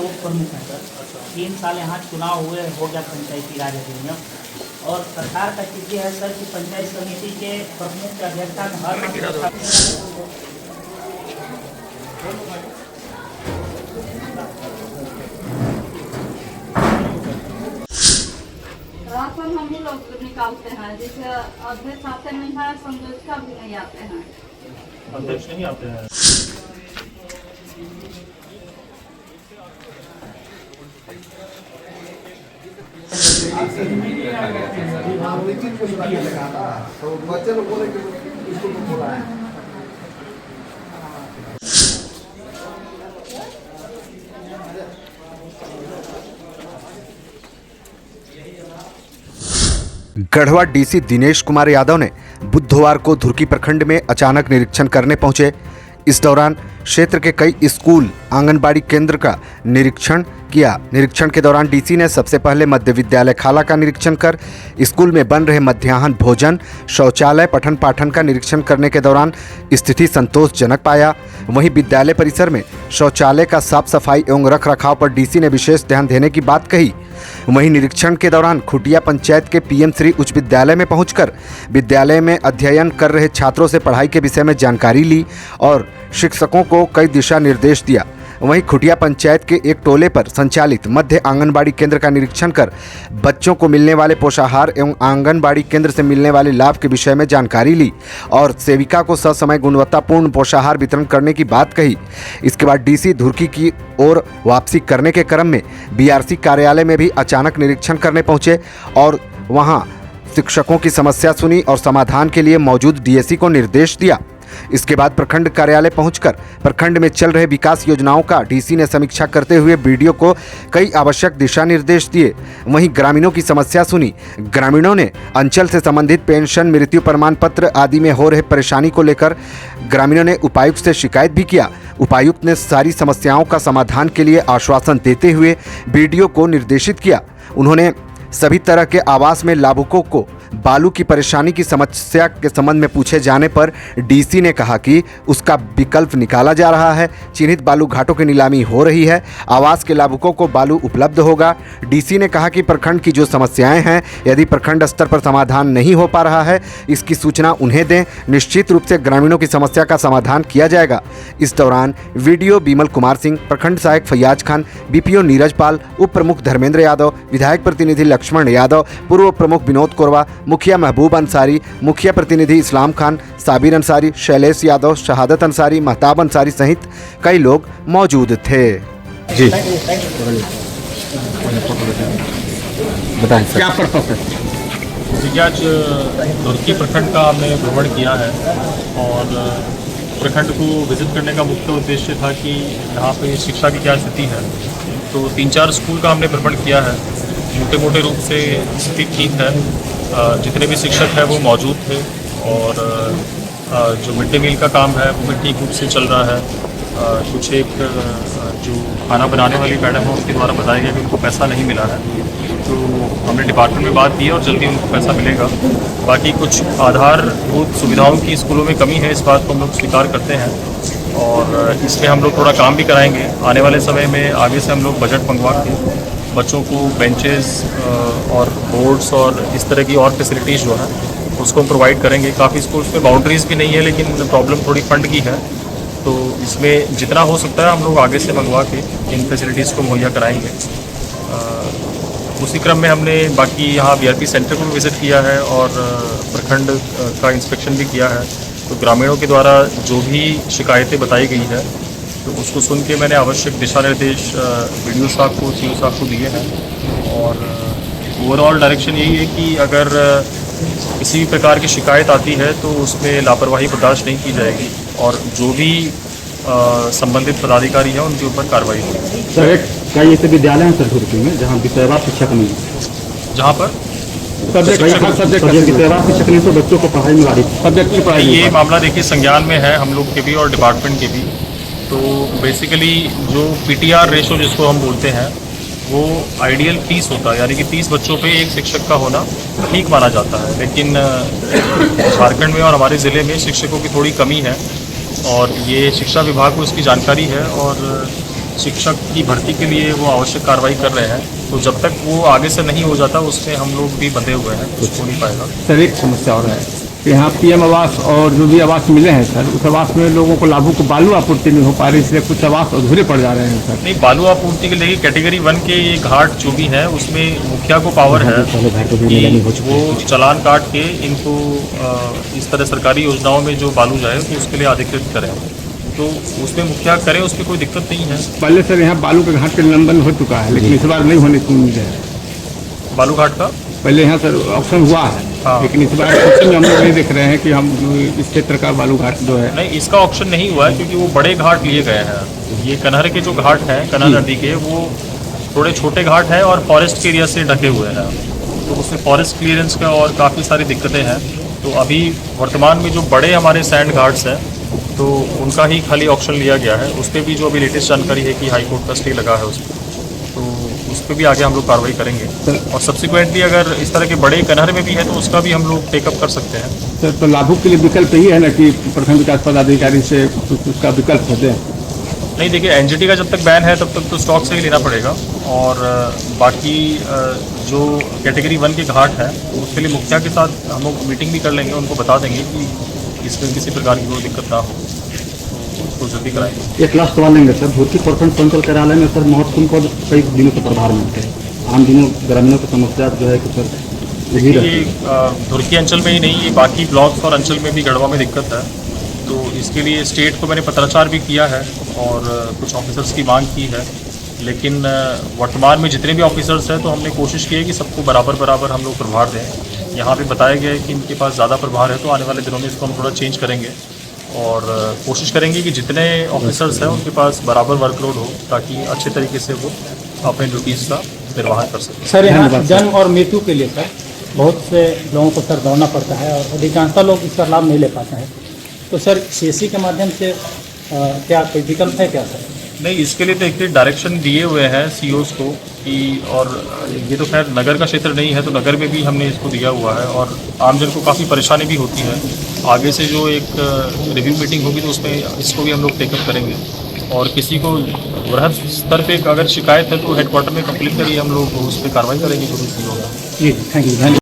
उप प्रमुख हैं सर। 3 साल यहाँ चुनाव हुए, हो गया पंचायती राज अधिनियम, और सरकार का स्थिति है सर कि पंचायत समिति के प्रमुख की अध्यक्षता में हर राशन हम ही लोग निकालते हैं, जैसे अध्यक्ष आते नहीं है, संयोजका भी नहीं आते हैं। अध्यक्ष नहीं आते हैं। तो बच्चे लोग बोले कि इसको तो बोला है। गढ़वा डीसी दिनेश कुमार यादव ने बुधवार को धुर्की प्रखंड में अचानक निरीक्षण करने पहुंचे। इस दौरान क्षेत्र के कई स्कूल, आंगनबाड़ी केंद्र का निरीक्षण किया। निरीक्षण के दौरान डीसी ने सबसे पहले मध्य विद्यालय खाला का निरीक्षण कर स्कूल में बन रहे मध्याह्न भोजन, शौचालय, पठन पाठन का निरीक्षण करने के दौरान स्थिति संतोषजनक पाया। वहीं विद्यालय परिसर में शौचालय का साफ सफाई एवं रख रखाव पर डीसी ने विशेष ध्यान देने की बात कही। वहीं निरीक्षण के दौरान खुटिया पंचायत के पीएम श्री उच्च विद्यालय में पहुंचकर विद्यालय में अध्ययन कर रहे छात्रों से पढ़ाई के विषय में जानकारी ली और शिक्षकों को कई दिशा निर्देश दिया। वहीं खुटिया पंचायत के एक टोले पर संचालित मध्य आंगनबाड़ी केंद्र का निरीक्षण कर बच्चों को मिलने वाले पोषाहार एवं आंगनबाड़ी केंद्र से मिलने वाले लाभ के विषय में जानकारी ली और सेविका को ससमय गुणवत्तापूर्ण पोषाहार वितरण करने की बात कही। इसके बाद डीसी धुर्की की ओर वापसी करने के क्रम में बीआरसी कार्यालय में भी अचानक निरीक्षण करने पहुंचे और वहां शिक्षकों की समस्या सुनी और समाधान के लिए मौजूद डीएससी को निर्देश दिया। इसके बाद प्रखंड कार्यालय पहुंचकर प्रखंड में चल रहे विकास योजनाओं का डीसी ने समीक्षा करते हुए बीडीओ को कई आवश्यक दिशा निर्देश दिए। वहीं ग्रामीणों की समस्या सुनी। ग्रामीणों ने अंचल से संबंधित पेंशन, मृत्यु प्रमाण पत्र आदि में हो रहे परेशानी को लेकर ग्रामीणों ने उपायुक्त से शिकायत भी किया। उपायुक्त ने सारी समस्याओं का समाधान के लिए आश्वासन देते हुए बीडीओ को निर्देशित किया। उन्होंने सभी तरह के आवास में लाभुकों को बालू की परेशानी की समस्या के संबंध में पूछे जाने पर डीसी ने कहा कि उसका विकल्प निकाला जा रहा है। चिन्हित बालू घाटों की नीलामी हो रही है। आवास के लाभुकों को बालू उपलब्ध होगा। डीसी ने कहा कि प्रखंड की जो समस्याएं हैं, यदि प्रखंड स्तर पर समाधान नहीं हो पा रहा है, इसकी सूचना उन्हें दें। निश्चित रूप से ग्रामीणों की समस्या का समाधान किया जाएगा। इस दौरान वीडियो बिमल कुमार सिंह, प्रखंड सहायक फैयाज खान, बीपीओ नीरज पाल, उप प्रमुख धर्मेंद्र यादव, विधायक प्रतिनिधि लक्ष्मण यादव, पूर्व प्रमुख विनोद कोरवा, मुखिया महबूब अंसारी, मुखिया प्रतिनिधि इस्लाम खान, साबिर अंसारी, शैलेश यादव, शहादत अंसारी, महताब अंसारी सहित कई लोग मौजूद थे। जी बताएं क्या पर्पस है? जी, आज धुर्की प्रखंड का हमने भ्रमण किया है और प्रखंड को विजिट करने का मुख्य उद्देश्य था कि यहाँ पे शिक्षा की क्या स्थिति है। तो 3-4 स्कूल का हमने भ्रमण किया है। मोटे रूप से स्थिति ठीक है। जितने भी शिक्षक हैं वो मौजूद थे और जो मिड डे मील का काम है वो भी ठीक रूप से चल रहा है। कुछ एक जो खाना बनाने वाली मैडम है उसके द्वारा बताया गया कि उनको पैसा नहीं मिला है, तो हमने डिपार्टमेंट में बात की है और जल्दी उनको पैसा मिलेगा। बाकी कुछ आधारभूत सुविधाओं की स्कूलों में कमी है, इस बात को हम लोग स्वीकार करते हैं और इसमें हम लोग थोड़ा काम भी कराएंगे। आने वाले समय में आगे से हम लोग बजट मंगवा के बच्चों को बेंचेस और बोर्ड्स और इस तरह की और फैसिलिटीज़ जो है उसको हम प्रोवाइड करेंगे। काफ़ी स्कूल्स में बाउंड्रीज़ भी नहीं है, लेकिन प्रॉब्लम थोड़ी फंड की है, तो इसमें जितना हो सकता है हम लोग आगे से मंगवा के इन फैसिलिटीज़ को मुहैया कराएंगे। उसी क्रम में हमने बाकी यहाँ बीआरपी सेंटर को भी विज़िट किया है और प्रखंड का इंस्पेक्शन भी किया है। तो ग्रामीणों के द्वारा जो भी शिकायतें बताई गई है तो उसको सुन के मैंने आवश्यक दिशा निर्देश बीडीओ साहब को, सीओ साहब को दिए हैं और ओवरऑल डायरेक्शन यही है कि अगर किसी भी प्रकार की शिकायत आती है तो उसमें लापरवाही बर्दाश्त नहीं की जाएगी और जो भी संबंधित पदाधिकारी हैं उनके ऊपर कार्रवाई होगी। सर, कई ऐसे विद्यालय हैं सर धुर्की में जहाँ विषयवार शिक्षक नहीं है, जहाँ पर सब्जेक्ट नहीं तो बच्चों को पढ़ाई में सब्जेक्ट की पढ़ाई। ये मामला देखिए संज्ञान में है हम लोग के भी और डिपार्टमेंट के भी। तो बेसिकली जो पीटीआर रेशो जिसको हम बोलते हैं वो आइडियल 30 होता है, यानी कि 30 बच्चों पे एक शिक्षक का होना ठीक माना जाता है। लेकिन झारखंड में और हमारे ज़िले में शिक्षकों की थोड़ी कमी है और ये शिक्षा विभाग को इसकी जानकारी है और शिक्षक की भर्ती के लिए वो आवश्यक कार्रवाई कर रहे हैं। तो जब तक वो आगे से नहीं हो जाता उसमें हम लोग भी बंधे हुए हैं, कुछ हो नहीं पाएगा। सर एक समस्या और है, यहाँ पीएम आवास और जो भी आवास मिले हैं सर, उस आवास में लोगों को लाभों को बालू आपूर्ति नहीं हो पा रही, इसलिए कुछ आवास अधूरे पड़ जा रहे हैं सर। नहीं, बालू आपूर्ति के लिए कैटेगरी 1 के ये घाट जो भी है उसमें मुखिया को पावर है कि वो चालान काट के इनको इस तरह सरकारी योजनाओं में जो बालू जाए तो उसके लिए अधिकृत करें, तो उसमें मुखिया करे, उसमें कोई दिक्कत नहीं है। पहले सर यहाँ बालू के घाट का निलंबन हो चुका है, लेकिन इस बार नहीं होने की उम्मीद है। बालू घाट का पहले यहाँ सर ऑप्शन हुआ है, हाँ। लेकिन इस बार ऑप्शन में हम लोग नहीं देख रहे हैं कि हम इस क्षेत्र का बालू घाट जो है। नहीं, इसका ऑप्शन नहीं हुआ है क्योंकि वो बड़े घाट लिए गए हैं। ये कनहर के जो घाट हैं, कनहर नदी के, वो थोड़े छोटे घाट हैं और फॉरेस्ट के एरिया से ढके हुए हैं, तो उसमें फॉरेस्ट क्लियरेंस का और काफ़ी सारी दिक्कतें हैं। तो अभी वर्तमान में जो बड़े हमारे सैंड घाट्स हैं तो उनका ही खाली ऑप्शन लिया गया है। उस पर भी जो अभी लेटेस्ट जानकारी है कि हाई कोर्ट का स्टे लगा है उस पर, तो उस पर भी आगे हम लोग कार्रवाई करेंगे। और सब्सिक्वेंटली अगर इस तरह के बड़े कनहर में भी है तो उसका भी हम लोग टेकअप कर सकते हैं। सर तो लाभुक के लिए विकल्प यही है ना कि प्रखंड विकास पदाधिकारी से उसका विकल्प दें? नहीं, देखिए एनजीटी का जब तक बैन है तब तक तो स्टॉक से ही लेना पड़ेगा, और बाकी जो कैटेगरी 1 के घाट है उसके लिए मुखिया के साथ हम लोग मीटिंग भी कर लेंगे, उनको बता देंगे कि इसमें किसी प्रकार की कोई दिक्कत ना हो, तो उसको जल्दी कराएंगे। एक लास्ट सवाल लेंगे सर, धुर्की प्रखंड पंचायत कार्यालय में सर महत्वपूर्ण पद कई दिनों से प्रभार में थे, आम दिनों ग्रामीणों की समस्या जो है कि सर यही ये धुर्की अंचल में ही नहीं, ये बाकी ब्लॉक्स और अंचल में भी गढ़वा में दिक्कत है। तो इसके लिए स्टेट को मैंने पत्राचार भी किया है और कुछ ऑफिसर्स की मांग की है, लेकिन वर्तमान में जितने भी ऑफिसर्स हैं तो हमने कोशिश की है कि सबको बराबर हम लोग प्रभार दें। यहाँ पे बताया गया है कि इनके पास ज़्यादा प्रभार है, तो आने वाले दिनों में इसको हम थोड़ा चेंज करेंगे और कोशिश करेंगे कि जितने ऑफिसर्स हैं उनके पास बराबर वर्कलोड हो, ताकि अच्छे तरीके से वो अपने ड्यूटीज़ का निर्वहन कर सकें। सर यहाँ जन्म और मृत्यु के लिए सर बहुत से लोगों को सर दौड़ना पड़ता है और अधिकांशतः लोग इसका लाभ नहीं ले पाते हैं, तो सर सीएससी के माध्यम से क्या कोई विकल्प है क्या सर? नहीं, इसके लिए तो एक डायरेक्शन दिए हुए हैं सीओस को कि, और ये तो खैर नगर का क्षेत्र नहीं है तो नगर में भी हमने इसको दिया हुआ है, और आमजन को काफ़ी परेशानी भी होती है। आगे से जो एक रिव्यू मीटिंग होगी तो उसमें इसको भी हम लोग टेकअप करेंगे, और किसी को वृहद स्तर पे अगर शिकायत है तो हेडक्वार्टर में कंप्लेंट करिए, हम लोग उस पर कार्रवाई करेंगे जो भी होगा। जी थैंक यू।